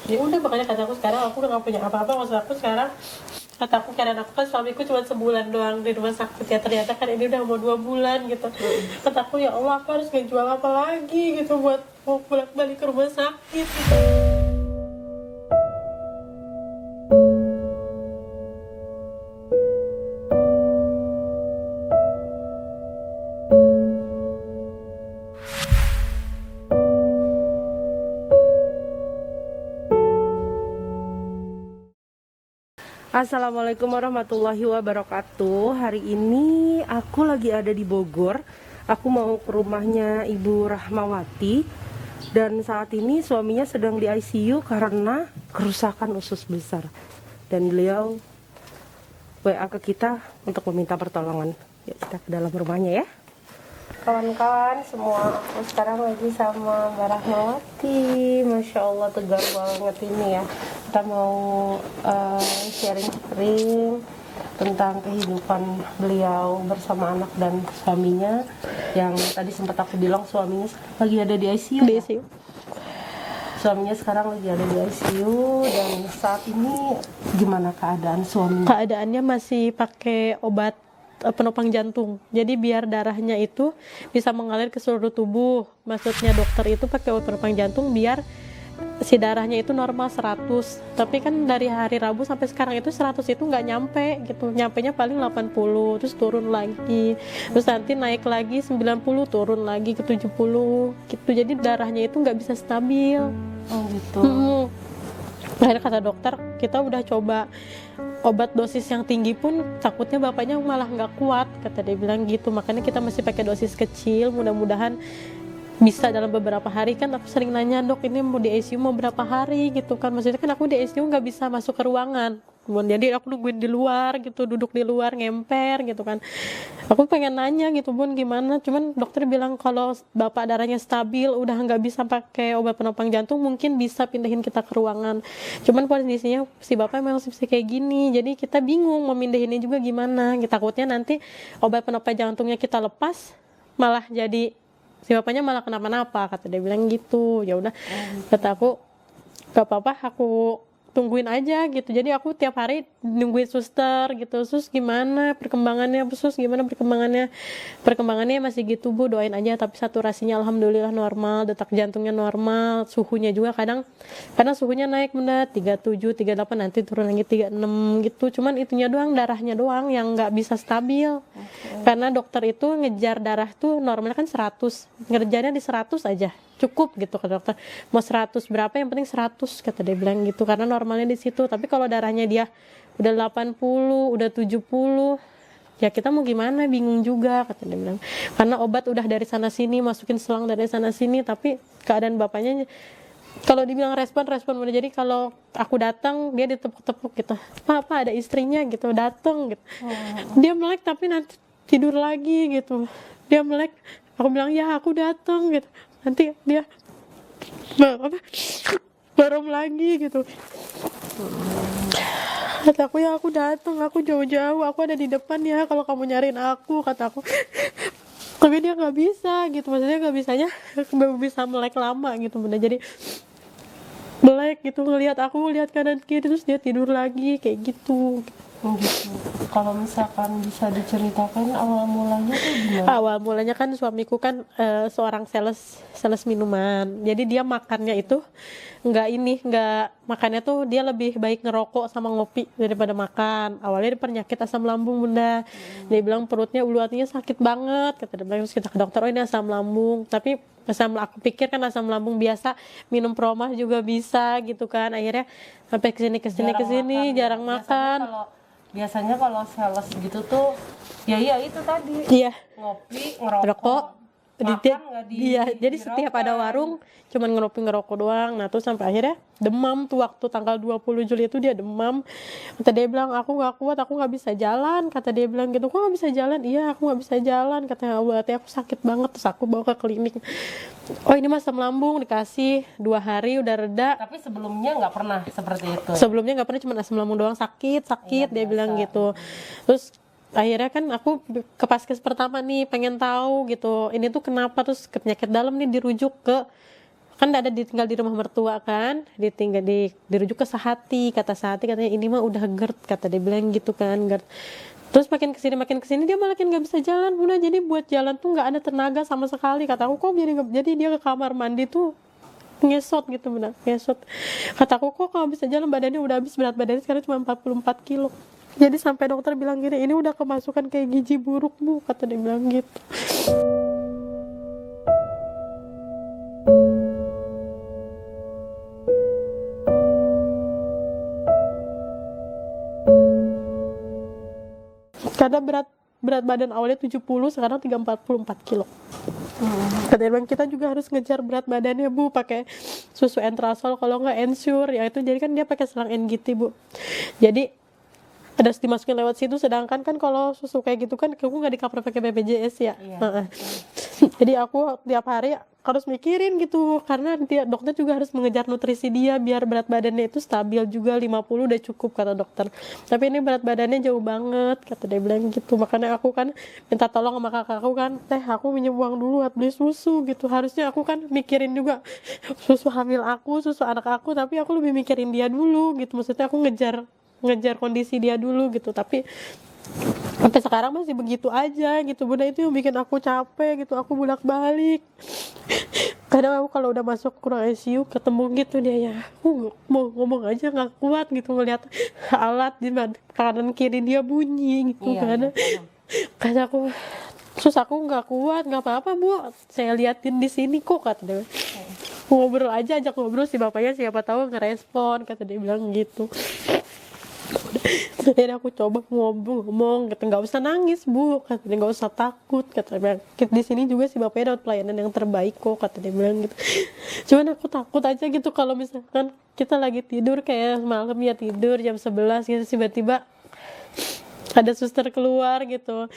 Ya udah, makanya kata aku sekarang aku udah gak punya apa-apa. Maksud aku sekarang, kata aku karena aku kan suamiku cuma sebulan doang di rumah sakit ya, ternyata kan ini udah mau 2 bulan gitu. Kata aku ya Allah, aku harus ngejual apa lagi gitu buat mau pulang balik ke rumah sakit gitu. Assalamualaikum warahmatullahi wabarakatuh. Hari ini aku lagi ada di Bogor. Aku mau ke rumahnya Ibu Rahmawati. Dan saat ini suaminya sedang di ICU karena kerusakan usus besar. Dan beliau WA ke kita untuk meminta pertolongan. Yuk kita ke dalam rumahnya ya. Kawan-kawan semua, aku sekarang lagi sama Mbak Rahmawati. Masya Allah tegar banget ini ya. Kita mau sharing-sharing tentang kehidupan beliau bersama anak dan suaminya. Yang tadi sempat aku bilang suaminya lagi ada di ICU. Di ICU. Suaminya sekarang lagi ada di ICU. Dan saat ini gimana keadaan suaminya? Keadaannya masih pakai obat penopang jantung. Jadi biar darahnya itu bisa mengalir ke seluruh tubuh. Maksudnya dokter itu pakai obat penopang jantung biar si darahnya itu normal 100. Tapi kan dari hari Rabu sampai sekarang itu 100 itu nggak nyampe gitu. Nyampenya paling 80, terus turun lagi. Terus nanti naik lagi 90, turun lagi ke 70 gitu. Jadi darahnya itu nggak bisa stabil. Oh gitu. Akhirnya kata dokter, kita udah coba obat dosis yang tinggi pun takutnya bapaknya malah nggak kuat, kata dia bilang gitu. Makanya kita masih pakai dosis kecil, mudah-mudahan bisa dalam beberapa hari. Kan aku sering nanya, dok ini mau di ICU mau berapa hari gitu kan, maksudnya kan aku di ICU nggak bisa masuk ke ruangan, jadi aku nungguin di luar gitu, duduk di luar ngemper gitu kan. Aku pengen nanya gitu Bun gimana, cuman dokter bilang kalau bapak darahnya stabil udah nggak bisa pakai obat penopang jantung, mungkin bisa pindahin kita ke ruangan. Cuman kondisinya si bapak memang masih kayak gini, jadi kita bingung mau mindahinnya juga gimana. Kita takutnya nanti obat penopang jantungnya kita lepas malah jadi si bapaknya malah kenapa-napa, kata dia bilang gitu. Ya udah, kata aku gak apa-apa, aku tungguin aja gitu. Jadi aku tiap hari nungguin suster gitu. Sus gimana perkembangannya, sus gimana perkembangannya masih gitu Bu, doain aja. Tapi saturasinya alhamdulillah normal, detak jantungnya normal, suhunya juga kadang suhunya naik benda 37, 38, nanti turun lagi 36 gitu. Cuman itunya doang, darahnya doang yang nggak bisa stabil. Karena dokter itu ngejar darah tuh normalnya kan 100, ngerjainnya di 100 aja cukup gitu kata dokter. Mau 100 berapa yang penting 100, kata dia bilang gitu, karena normalnya di situ. Tapi kalau darahnya dia udah 80, udah 70, ya kita mau gimana, bingung juga, kata dia bilang. Karena obat udah dari sana sini, masukin selang dari sana sini, tapi keadaan bapaknya kalau dibilang respon udah. Jadi kalau aku datang dia ditepuk-tepuk gitu, Pak ada istrinya gitu, datang gitu. Dia melek tapi nanti tidur lagi gitu. Dia melek, aku bilang ya aku datang gitu, nanti dia barom lagi gitu. Kata aku ya aku datang, aku jauh-jauh, aku ada di depan ya kalau kamu nyariin aku, kata aku. Tapi dia nggak bisa gitu, maksudnya nggak bisanya bisa melek lama gitu bener. Jadi melek gitu, ngelihat aku, lihat kanan kiri, terus dia tidur lagi kayak gitu. Gitu. Kalau misalkan bisa diceritakan awal mulanya tuh gimana? Awal mulanya kan suamiku kan seorang sales minuman. Jadi dia makannya itu nggak makannya tuh dia lebih baik ngerokok sama ngopi daripada makan. Awalnya dia penyakit asam lambung bunda. Dia bilang perutnya ulu hatinya sakit banget. Kata dia bilang, terus kita ke dokter, oh ini asam lambung. Tapi aku pikir kan asam lambung biasa, minum promah juga bisa gitu kan. Akhirnya sampai kesini jarang makan. Biasanya kalau sales gitu tuh ya itu tadi, Iya. ngopi, Rokok. makan Jadi setiap ada warung cuman ngerokok doang. Nah terus sampai akhirnya demam tuh, waktu tanggal 20 Juli itu dia demam. Kata dia bilang aku nggak kuat, aku nggak bisa jalan, kata dia bilang gitu. Kok nggak bisa jalan? Iya aku nggak bisa jalan, katanya. Berarti aku sakit banget. Terus aku bawa ke klinik, oh ini mas asam lambung, dikasih 2 hari udah reda. Tapi sebelumnya nggak pernah seperti itu. Sebelumnya nggak pernah, cuma asam lambung doang, sakit Iya, dia biasa. bilang gitu. Terus akhirnya kan aku ke paskes pertama nih pengen tahu gitu ini tuh kenapa, terus ke penyakit dalam nih dirujuk ke kan ada ditinggal di rumah mertua kan, dirujuk ke Sehati, kata Sehati katanya ini mah udah GERD, kata dia bilang gitu kan, GERD. Terus makin kesini dia malah nggak bisa jalan Bunda, jadi buat jalan tuh nggak ada tenaga sama sekali. Kata aku kok jadi dia ke kamar mandi tuh ngesot gitu Bunda, ngesot. Kata aku kok kalau bisa jalan, badannya udah habis, berat badannya sekarang cuma 44 kilo. Jadi sampai dokter bilang gini, ini udah kemasukan kayak gizi buruk Bu, kata dia bilang gitu. Karena berat badan awalnya 70, sekarang 344 kilo. Kata bilang kita juga harus ngejar berat badannya Bu, pakai susu entrasol, kalau nggak ensure ya itu. Jadi kan dia pakai selang NGT Bu, jadi ada dimasukin lewat situ. Sedangkan kan kalau susu kayak gitu kan aku nggak di cover pakai BPJS ya. Iya. Jadi aku tiap hari harus mikirin gitu, karena dokter juga harus mengejar nutrisi dia biar berat badannya itu stabil juga, 50 udah cukup kata dokter. Tapi ini berat badannya jauh banget, kata dia bilang gitu. Makanya aku kan minta tolong sama kakakku kan, aku minjem uang dulu buat beli susu gitu. Harusnya aku kan mikirin juga susu hamil aku, susu anak aku, tapi aku lebih mikirin dia dulu gitu. Maksudnya aku ngejar kondisi dia dulu gitu. Tapi sampai sekarang masih begitu aja gitu Bunda. Itu yang bikin aku capek gitu, aku bolak-balik. Kadang aku kalau udah masuk ke ruang ICU ketemu gitu dia ya, aku mau ngomong aja nggak kuat gitu, ngeliat alat di kanan kiri dia bunyi gitu. Karena aku terus aku nggak kuat, nggak apa-apa Bu, saya liatin di sini kok, kata dia. Ngobrol aja, ajak ngobrol si bapaknya, siapa tahu ngerespon, kata dia bilang gitu. Jadi aku coba ngomong gitu, nggak usah nangis Bu, kata dia, nggak usah takut, kata dia. Di sini juga si bapaknya dapat pelayanan yang terbaik kok, kata dia bilang gitu. Cuman aku takut aja gitu kalau misalkan kita lagi tidur kayak malam ya, tidur jam 11 gitu, tiba-tiba ada suster keluar gitu,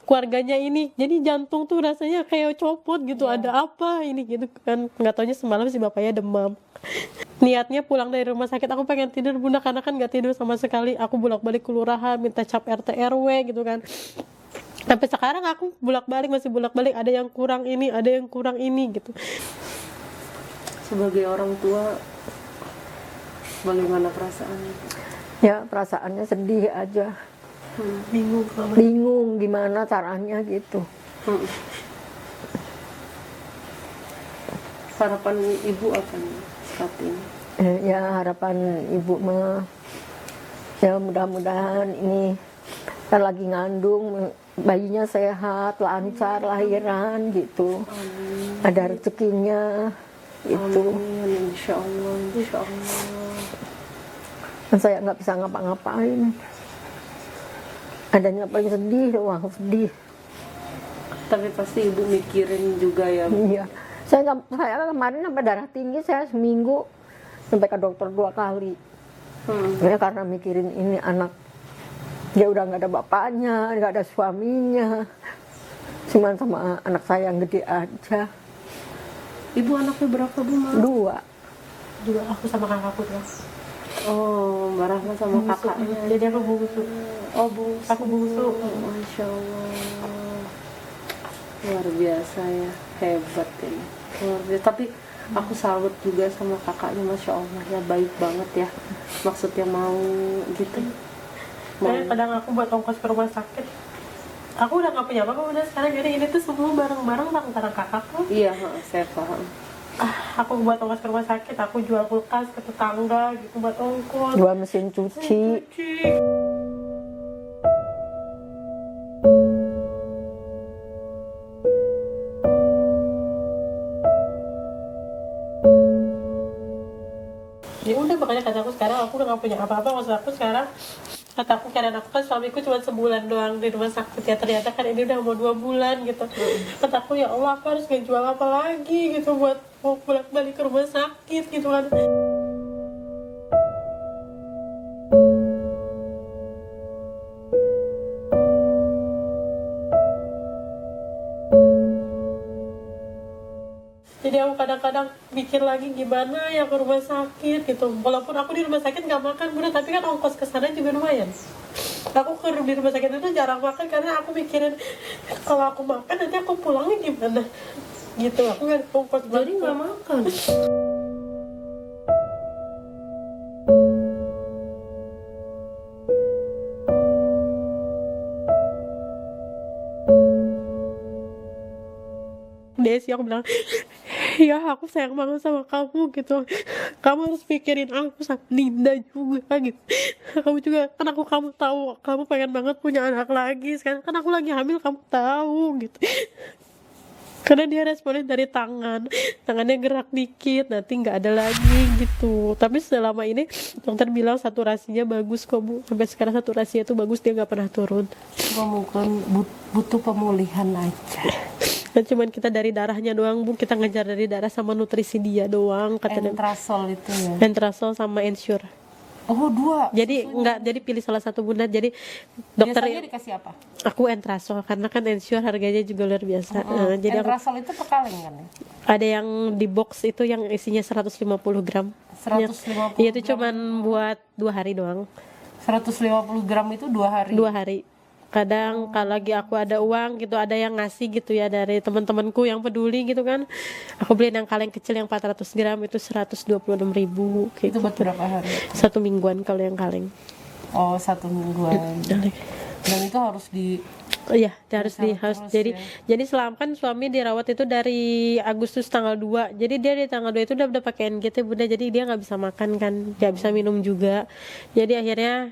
keluarganya ini, jadi jantung tuh rasanya kayak copot gitu. Ada apa ini gitu kan, nggak taunya semalam si bapaknya demam. Niatnya pulang dari rumah sakit aku pengen tidur Bunda, karena kan nggak tidur sama sekali. Aku bolak-balik kelurahan minta cap RT RW gitu kan. Sampai sekarang aku masih bolak-balik, ada yang kurang ini gitu. Sebagai orang tua, bagaimana perasaannya? Ya perasaannya sedih aja. Bingung gimana caranya gitu. Harapan Ibu apa nih saat ini? Ya harapan Ibu mah ya mudah-mudahan ini kan lagi ngandung, bayinya sehat, lancar lahiran gitu. Amin. Ada rezekinya itu. Amin, insya Allah. Dan saya nggak bisa ngapa-ngapain. Adanya paling sedih, wah sedih. Tapi pasti Ibu mikirin juga ya Bu? Iya. Saya kemarin sampai darah tinggi, saya seminggu sampai ke dokter 2 kali. Ya karena mikirin ini anak, dia udah nggak ada bapaknya, nggak ada suaminya, cuman sama anak saya yang gede aja. Ibu anaknya berapa Bu? 2. Aku sama kakakku tuh. Oh, Mbak Rahma sama kakaknya. Jadi aku bungsu. Oh, bungsu. Aku bungsu. Masya Allah. Luar biasa ya, hebat ini. Luar biasa. Tapi aku salut juga sama kakaknya, Masya Allah ya, baik banget ya. Maksudnya mau gitu. Kadang aku buat ongkos ke rumah sakit, aku udah nggak punya apa-apa udah sekarang. Jadi ini tuh semua barang-barang antara kakakku. Iya, saya paham. Aku buat ongkos ke rumah sakit, aku jual kulkas ke tetangga gitu buat ongkos. Jual mesin cuci. Ya udah, makanya kata aku sekarang aku udah nggak punya apa-apa. Maksud aku sekarang, kata aku keadaan aku kan, suamiku cuma sebulan doang di rumah sakit ya, ternyata kan ini udah mau 2 bulan gitu. Kata aku ya Allah, aku harus ngejual apa lagi gitu buat mau bolak-balik ke rumah sakit gitu kan. Jadi aku kadang-kadang mikir lagi gimana ya ke rumah sakit gitu. Walaupun aku di rumah sakit nggak makan Bunda, tapi kan ongkos ke sana juga lumayan. Aku di rumah sakit itu jarang makan karena aku mikirin kalau aku makan nanti aku pulangnya gimana. gitu. Aku nggak kompas Jadi nggak makan. Desi, aku bilang ya aku sayang banget sama kamu gitu, kamu harus pikirin aku sama Linda juga gitu. Kamu juga kan kamu tahu kamu pengen banget punya anak lagi, sekarang kan aku lagi hamil, kamu tahu gitu. Karena dia responnya dari tangannya gerak dikit, nanti nggak ada lagi gitu. Tapi selama ini dokter bilang saturasinya bagus kok Bu, sampai sekarang saturasinya tuh bagus, dia nggak pernah turun. Cuma mungkin butuh pemulihan aja. Kan cuman kita dari darahnya doang Bu, kita ngejar dari darah sama nutrisi dia doang katanya. Entrasol itu ya. Entrasol sama Ensure. Oh, 2. Jadi enggak, jadi pilih salah satu Bunda. Jadi dokter Biasanya dikasih apa? aku Entrasol karena kan Ensure harganya juga luar biasa. Jadi aku, Entrasol itu pekaleng kan ya? ada yang di box itu yang isinya 150 gram. 150 Iya, itu cuman buat 2 hari doang. 150 gram itu 2 hari. 2 hari. Kadang kalau lagi aku ada uang gitu, ada yang ngasih gitu ya dari teman-temanku yang peduli gitu kan, aku beliin yang kaleng kecil yang 400 gram itu 126.000 kayak Itu gitu. buat berapa hari? 1 mingguan kalau yang kaleng. Oh, 1 mingguan. Dan itu harus di Iya, harus terus jadi ya. jadi selama kan suami dirawat itu dari Agustus tanggal 2. Jadi dia di tanggal 2 itu udah pakai NGT Bunda, jadi dia nggak bisa makan kan, nggak bisa minum juga. Jadi akhirnya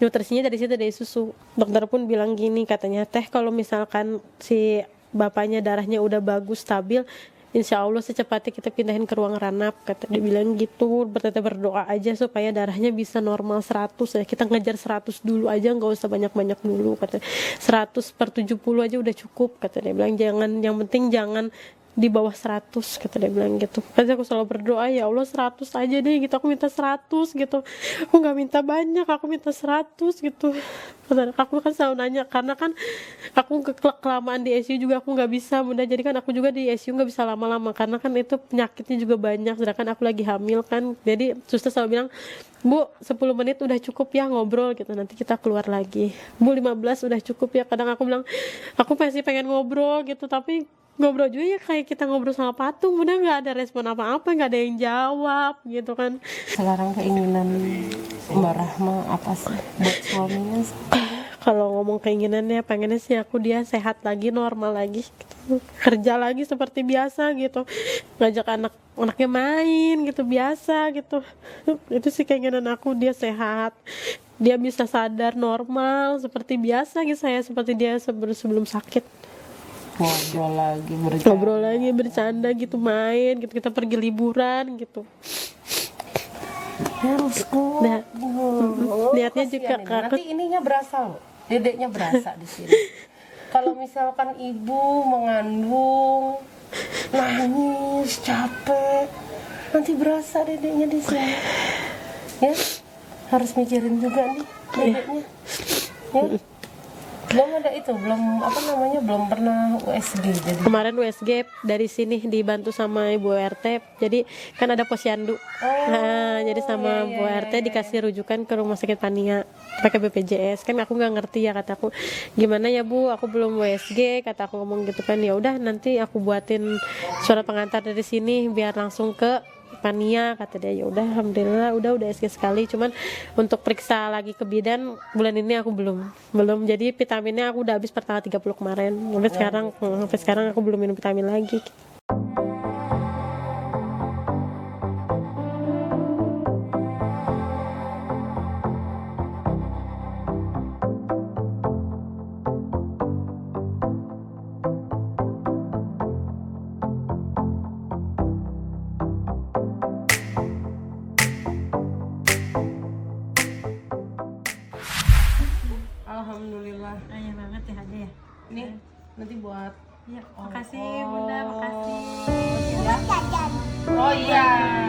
nutrisinya dari situ, dari susu. Dokter pun bilang gini katanya, teh kalau misalkan si bapaknya darahnya udah bagus stabil, insya Allah secepatnya kita pindahin ke ruang ranap, kata dia bilang gitu. Bertetap berdoa aja supaya darahnya bisa normal 100 ya, kita ngejar 100 dulu aja, nggak usah banyak-banyak dulu, kata 100/70 aja udah cukup, kata dia bilang. Jangan, yang penting jangan di bawah 100, kata dia bilang gitu. Pasti aku selalu berdoa, ya Allah 100 aja deh gitu, aku minta 100 gitu, aku nggak minta banyak, aku minta 100 gitu. Aku kan selalu nanya, karena kan aku kelamaan di ICU juga aku nggak bisa Bunda, jadi kan aku juga di ICU nggak bisa lama-lama karena kan itu penyakitnya juga banyak, sedangkan aku lagi hamil kan. Jadi suster selalu bilang, Bu 10 menit udah cukup ya ngobrol gitu, nanti kita keluar lagi. Bu 15 udah cukup ya. Kadang aku bilang aku masih pengen ngobrol gitu, tapi ngobrol juga ya kayak kita ngobrol sama patung, udah nggak ada respon apa-apa, nggak ada yang jawab gitu kan. Sekarang keinginan Mbak Rahma apa sih buat suaminya? Kalau ngomong keinginannya, pengennya sih aku dia sehat lagi, normal lagi gitu. Kerja lagi seperti biasa gitu, ngajak anaknya main gitu biasa gitu. Itu sih keinginan aku, dia sehat, dia bisa sadar normal seperti biasa gitu, saya seperti dia sebelum sakit. Ngobrol lagi bercanda gitu, main gitu, kita pergi liburan gitu. Harus kok. Nah, lihatnya juga Nanti ininya berasa loh, dedeknya berasa di sini. Kalau misalkan ibu mengandung, nangis, capek, nanti berasa dedeknya di sini. Ya, harus mikirin juga nih dedeknya. Ya. Belum ada itu, belum pernah USG. Jadi kemarin USG dari sini dibantu sama Ibu RT, jadi kan ada posyandu. Jadi sama Bu RT dikasih rujukan ke rumah sakit Pania pakai BPJS. Kan aku nggak ngerti ya, kataku gimana ya Bu, aku belum USG, kata aku ngomong gitu kan. Ya udah nanti aku buatin surat pengantar dari sini biar langsung ke Pania, kata dia. Ya udah, alhamdulillah udah USG sekali. Cuman untuk periksa lagi ke bidan bulan ini aku belum. Jadi vitaminnya aku udah habis per tanggal 30 kemarin. Sampai sekarang aku belum minum vitamin lagi. alhamdulillah. Ayah banget ya ada ya. Nih, nanti buat. Ya, makasih Bunda, makasih. Oh iya.